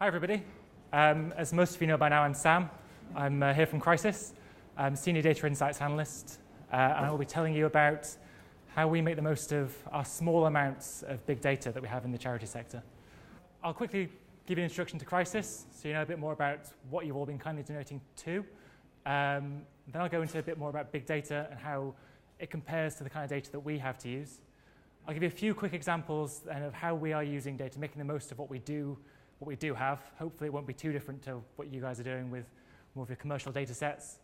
Hi everybody. As most of you know by now, I'm Sam. I'm here from Crisis. I'm Senior Data Insights Analyst, and I will be telling you about how we make the most of our small amounts of big data that we have in the charity sector. I'll quickly give you an introduction to Crisis, so you know a bit more about what you've all been kindly donating to. Then I'll go into a bit more about big data and how it compares to the kind of data that we have to use. I'll give you a few quick examples then of how we are using data, making the most of what we do have. Hopefully it won't be too different to what you guys are doing with more of your commercial data sets.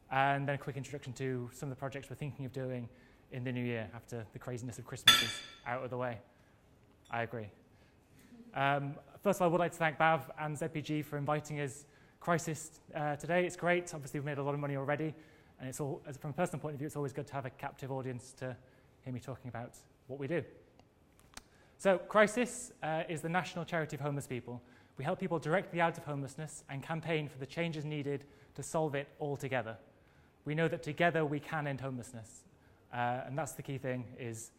And then a quick introduction to some of the projects we're thinking of doing in the new year after the craziness of Christmas is out of the way. I agree. First of all, I would like to thank Bav and ZPG for inviting us Crisis today. It's great. Obviously, we've made a lot of money already. And it's all, from a personal point of view, it's always good to have a captive audience to hear me talking about what we do. So Crisis is the national charity of homeless people. We help people directly out of homelessness and campaign for the changes needed to solve it all together. We know that together we can end homelessness. And that's the key thing, is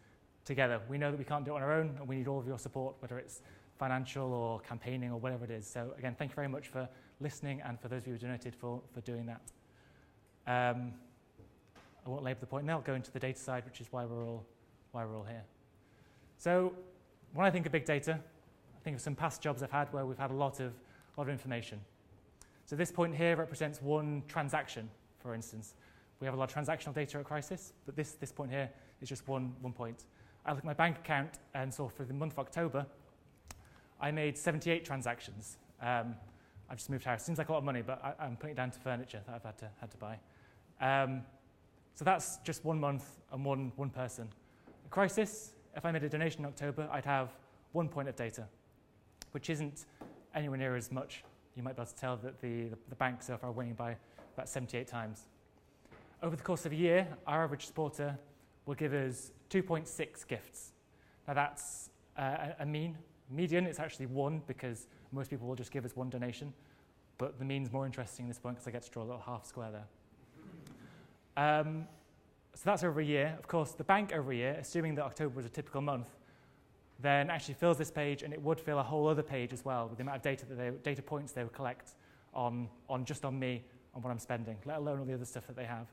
together. We know that we can't do it on our own, and we need all of your support, whether it's financial or campaigning or whatever it is. So again, thank you very much for listening, and for those of you who donated for doing that. I won't labour the point now. I'll go into the data side, which is why we're all here. So when I think of big data, I think of some past jobs I've had where we've had a lot of information. So this point here represents one transaction, for instance. We have a lot of transactional data at Crisis, but this point here is just one point. I look at my bank account and saw for the month of October, I made 78 transactions. I've just moved house. Seems like a lot of money, but I'm putting it down to furniture that I've had to buy. So that's just 1 month and one person. At Crisis, if I made a donation in October, I'd have 1 point of data, which isn't anywhere near as much. You might be able to tell that the bank so far are winning by about 78 times. Over the course of a year, our average supporter will give us 2.6 gifts. Now that's a mean. Median, it's actually 1 because most people will just give us 1 donation, but the mean's more interesting at this point because I get to draw a little half square there. So that's over a year. Of course, the bank over a year, assuming that October was a typical month, then actually fills this page, and it would fill a whole other page as well with the amount of data points they would collect on me, on what I'm spending, let alone all the other stuff that they have.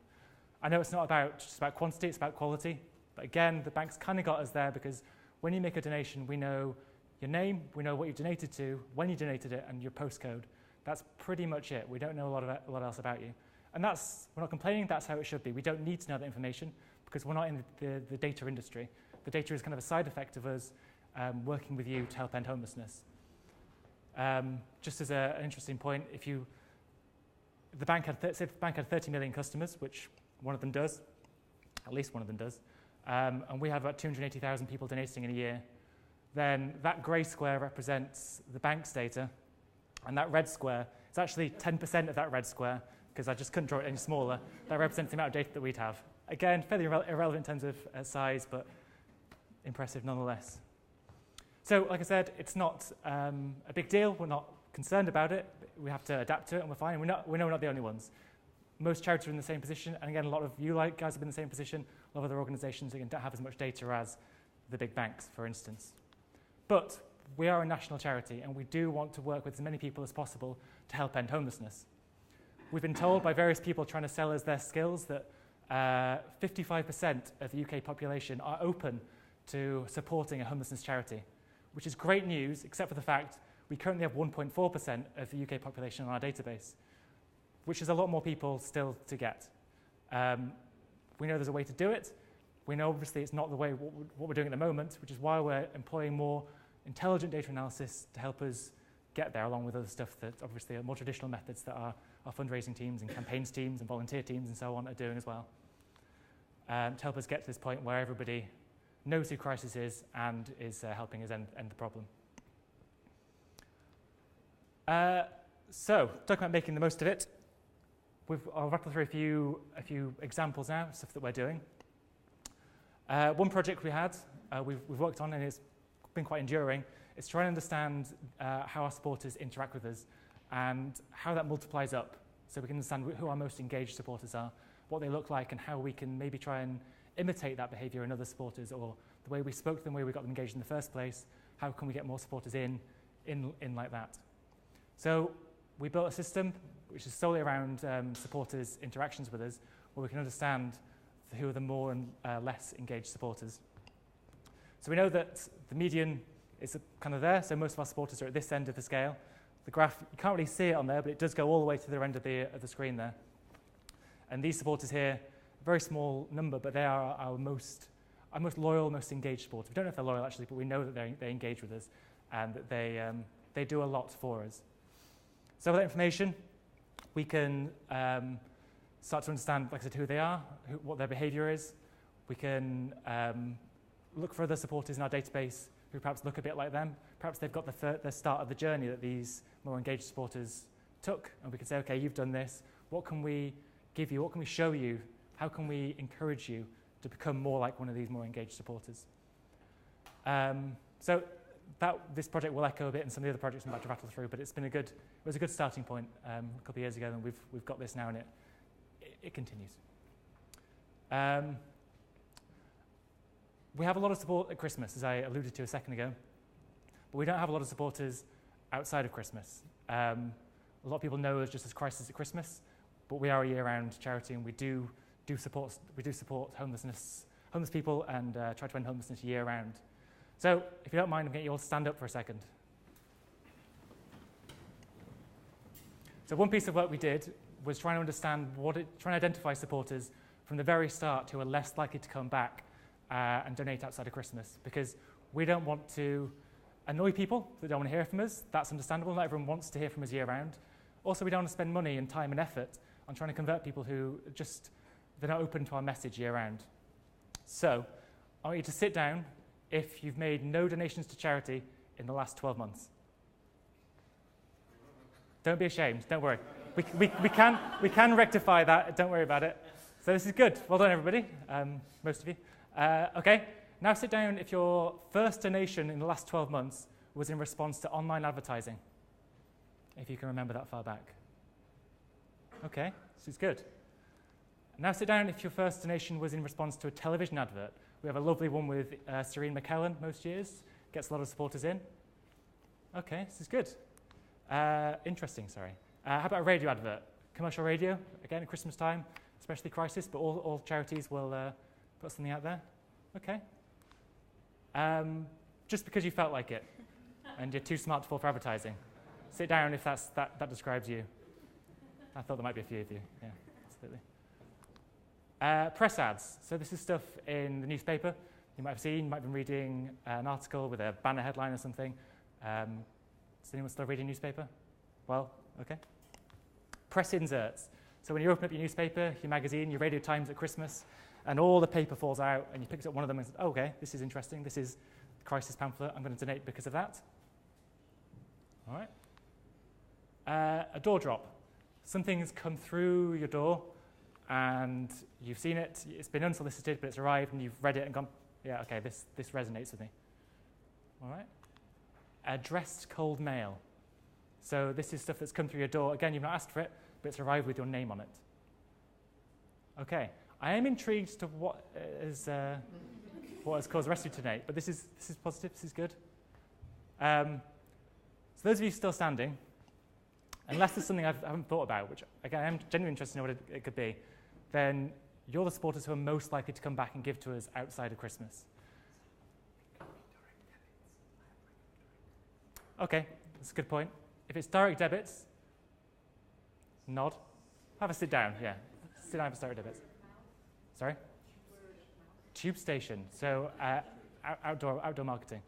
I know it's not just about quantity, it's about quality. But again, the bank's kind of got us there because when you make a donation, we know your name, we know what you donated to, when you donated it, and your postcode. That's pretty much it. We don't know a lot else about you. And we're not complaining, that's how it should be. We don't need to know that information because we're not in the data industry. The data is kind of a side effect of us working with you to help end homelessness. Just as an interesting point, if the bank had 30 million customers, which one of them does, at least one of them does, and we have about 280,000 people donating in a year, then that grey square represents the bank's data, and that red square, it's actually 10% of that red square, because I just couldn't draw it any smaller. That represents the amount of data that we'd have. Again, fairly irrelevant in terms of size, but impressive nonetheless. So, like I said, it's not a big deal. We're not concerned about it. We have to adapt to it, and we're fine. We know we're not the only ones. Most charities are in the same position, and again, a lot of you guys have been in the same position. A lot of other organizations don't have as much data as the big banks, for instance. But we are a national charity, and we do want to work with as many people as possible to help end homelessness. We've been told by various people trying to sell us their skills that 55% of the UK population are open to supporting a homelessness charity, which is great news, except for the fact we currently have 1.4% of the UK population on our database, which is a lot more people still to get. We know there's a way to do it. We know obviously it's not the way what we're doing at the moment, which is why we're employing more intelligent data analysis to help us get there, along with other stuff that obviously are more traditional methods that our fundraising teams and campaigns teams and volunteer teams and so on are doing as well, to help us get to this point where everybody knows who Crisis is and is helping us end the problem. So, talking about making the most of it, I'll rattle through a few examples now, stuff that we're doing. One project we've worked on, and it's been quite enduring, is trying to understand how our supporters interact with us and how that multiplies up, so we can understand who our most engaged supporters are, what they look like, and how we can maybe try and imitate that behaviour in other supporters, or the way we spoke to them, the way we got them engaged in the first place. How can we get more supporters in like that? So we built a system which is solely around supporters' interactions with us, where we can understand who are the more and less engaged supporters. So we know that the median is kind of there, so most of our supporters are at this end of the scale. The graph, you can't really see it on there, but it does go all the way to the end of the screen there. And these supporters here, a very small number, but they are our most loyal, most engaged supporters. We don't know if they're loyal actually, but we know that they engage with us and that they do a lot for us. So with that information, we can start to understand, like I said, who they are, what their behavior is. We can look for other supporters in our database who perhaps look a bit like them. Perhaps they've got the start of the journey that these more engaged supporters took, and we can say, okay, you've done this. What can we give you? What can we show you? How can we encourage you to become more like one of these more engaged supporters? So this project will echo a bit in some of the other projects I'm about to rattle through, but it was a good starting point a couple of years ago, and we've got this now, and it continues. We have a lot of support at Christmas, as I alluded to a second ago, but we don't have a lot of supporters outside of Christmas. A lot of people know us just as Crisis at Christmas, but we are a year-round charity, and we do support homeless people and try to end homelessness year-round. So, if you don't mind, I'm going to get you all to stand up for a second. So one piece of work we did was trying to understand trying to identify supporters from the very start who are less likely to come back and donate outside of Christmas, because we don't want to annoy people that don't want to hear from us. That's understandable. Not everyone wants to hear from us year-round. Also, we don't want to spend money and time and effort on trying to convert people who they're not open to our message year-round. So I want you to sit down if you've made no donations to charity in the last 12 months. Don't be ashamed. Don't worry. We can rectify that. Don't worry about it. So this is good. Well done, everybody. Most of you. Okay. Now sit down if your first donation in the last 12 months was in response to online advertising. If you can remember that far back. Okay. This is good. Now sit down if your first donation was in response to a television advert. We have a lovely one with Serene McKellen most years. Gets a lot of supporters in. Okay, this is good. Interesting, sorry. How about a radio advert? Commercial radio, again at Christmas time, especially Crisis, but all charities will put something out there. Okay. Just because you felt like it and you're too smart to fall for advertising. Sit down if that describes you. I thought there might be a few of you. Yeah, absolutely. Press ads. So this is stuff in the newspaper. You might have seen, you might have been reading an article with a banner headline or something. Is anyone still reading newspaper? Well, okay. Press inserts. So when you open up your newspaper, your magazine, your Radio Times at Christmas, and all the paper falls out, and you pick up one of them and say, oh, okay, this is interesting. This is the Crisis pamphlet. I'm going to donate because of that. All right. A door drop. Something's come through your door, and you've seen it. It's been unsolicited, but it's arrived, and you've read it and gone, yeah, okay, this resonates with me. All right. Addressed cold mail. So this is stuff that's come through your door. Again, you've not asked for it, but it's arrived with your name on it. Okay. I am intrigued to what has caused the rest of you to donate, but this is positive. This is good. So those of you still standing, unless there's something I haven't thought about, which again I'm genuinely interested to know what it could be, then you're the supporters who are most likely to come back and give to us outside of Christmas. Okay, that's a good point. If it's direct debits, nod. Have a sit down, yeah. Sit down for direct debits. Sorry? Tube station, so outdoor marketing.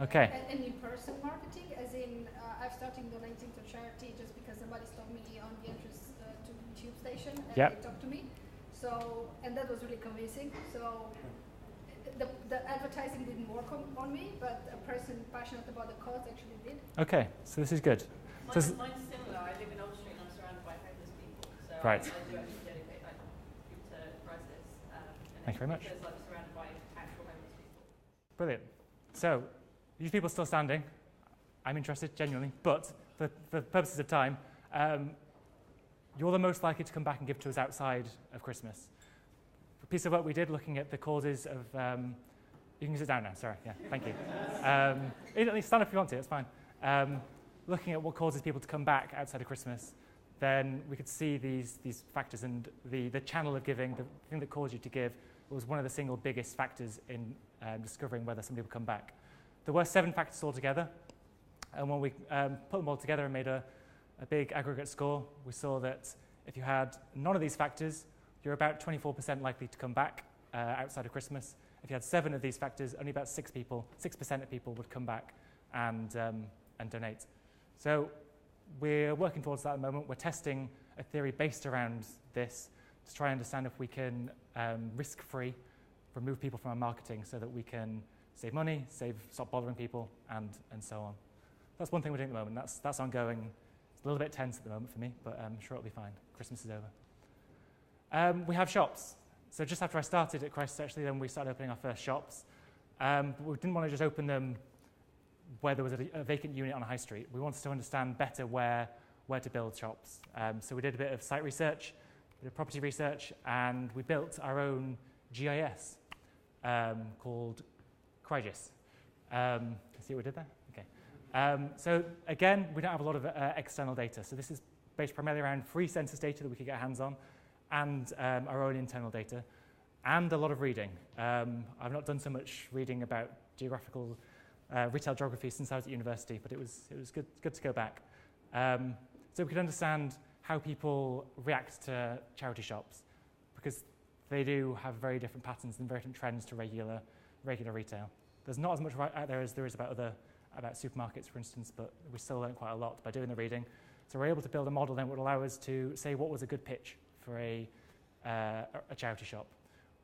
Okay. And in-person marketing, as in I've started donating to charity just because somebody stopped me on the entrance to the tube station and they talked to me. So, and that was really convincing. So the advertising didn't work on me, but a person passionate about the cause actually did. Okay, so this is good. Mine's similar. I live in Old Street and I'm surrounded by homeless people. So right. I do actually dedicate to Crisis. Thank you very much. Because I'm surrounded by actual homeless people. Brilliant. So, these people still standing. I'm interested, genuinely, but for purposes of time, you're the most likely to come back and give to us outside of Christmas. A piece of work we did looking at the causes of... you can sit down now, sorry, yeah, thank you. Stand up if you want to, it's fine. looking at what causes people to come back outside of Christmas, then we could see these factors, and the channel of giving, the thing that caused you to give, was one of the single biggest factors in discovering whether somebody would come back. There were 7 factors altogether, and when we put them all together and made a big aggregate score, we saw that if you had none of these factors, you're about 24% likely to come back outside of Christmas. If you had 7 of these factors, only about 6% of people would come back and donate. So we're working towards that at the moment. We're testing a theory based around this to try and understand if we can risk-free remove people from our marketing so that we can save money, stop bothering people, and so on. That's one thing we're doing at the moment. That's ongoing. It's a little bit tense at the moment for me, but I'm sure it'll be fine. Christmas is over. We have shops. So just after I started at Crisis, actually, then we started opening our first shops. But we didn't want to just open them where there was a vacant unit on a high street. We wanted to understand better where to build shops. So we did a bit of site research, a bit of property research, and we built our own GIS called Crygis. See what we did there? Okay. So again, we don't have a lot of external data. So this is based primarily around free census data that we could get hands on, and our own internal data, and a lot of reading. I've not done so much reading about geographical retail geography since I was at university, but it was good to go back. So we could understand how people react to charity shops, because they do have very different patterns and very different trends to regular retail. There's not as much out there as there is about supermarkets, for instance, but we still learn quite a lot by doing the reading. So we're able to build a model then that would allow us to say what was a good pitch for a charity shop.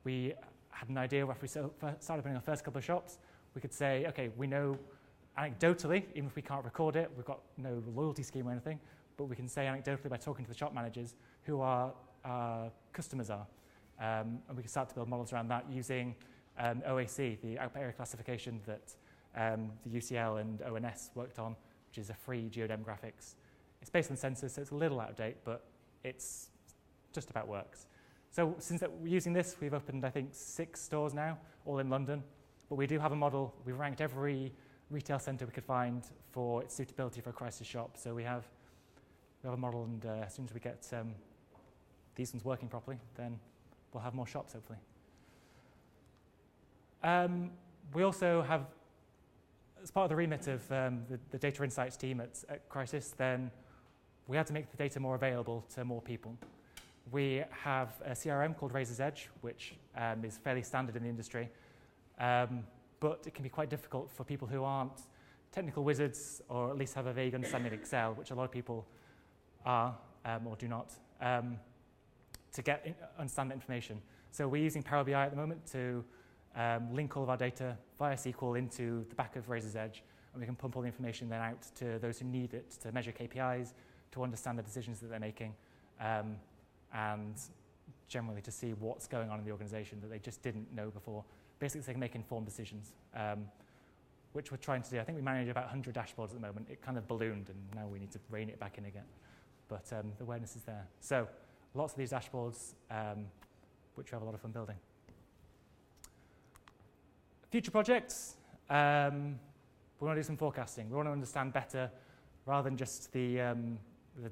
We had an idea after we started opening our first couple of shops. We could say, okay, we know anecdotally, even if we can't record it, we've got no loyalty scheme or anything, but we can say anecdotally by talking to the shop managers who our customers are. And we can start to build models around that using OAC, the output area classification that the UCL and ONS worked on, which is a free geodemographics. It's based on census, so it's a little out of date, but it's just about works. So since we're using this, we've opened, I think, 6 stores now, all in London. But we do have a model. We've ranked every retail centre we could find for its suitability for a crisis shop. So we have a model, and as soon as we get these ones working properly, then we'll have more shops, hopefully. We also have, as part of the remit of the data insights team at Crisis, then we had to make the data more available to more people. We have a CRM called Razor's Edge, which is fairly standard in the industry, but it can be quite difficult for people who aren't technical wizards, or at least have a vague understanding of Excel, which a lot of people are or do not, to understand the information. So we're using Power BI at the moment to link all of our data via SQL into the back of Razor's Edge, and we can pump all the information then out to those who need it to measure KPIs, to understand the decisions that they're making, and generally to see what's going on in the organization that they just didn't know before. Basically, so they can make informed decisions, which we're trying to do. I think we manage about 100 dashboards at the moment. It kind of ballooned, and now we need to rein it back in again. But the awareness is there. So lots of these dashboards, which we have a lot of fun building. Future projects, we want to do some forecasting. We want to understand better, rather than just the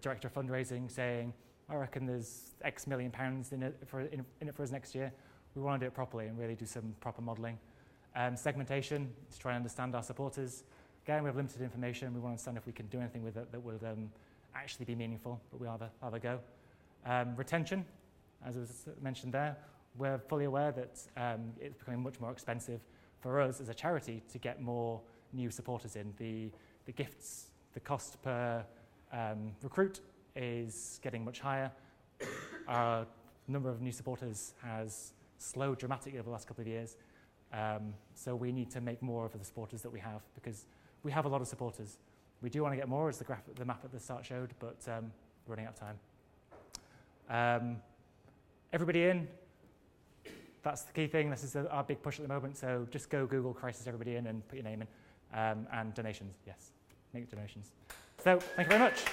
director of fundraising saying, I reckon there's X million pounds in it for us next year. We want to do it properly and really do some proper modelling. Segmentation, to try and understand our supporters. Again, we have limited information. We want to understand if we can do anything with it that would actually be meaningful, but we'll have a go. Retention, as was mentioned there, we're fully aware that it's becoming much more expensive for us as a charity to get more new supporters in. The gifts, the cost per recruit is getting much higher. Our number of new supporters has slowed dramatically over the last couple of years. So we need to make more of the supporters that we have, because we have a lot of supporters. We do want to get more, as the map at the start showed, but we're running out of time. Everybody in, that's the key thing. This is our big push at the moment. So just go Google Crisis Everybody In and put your name in. And donations, yes, make donations. So thank you very much.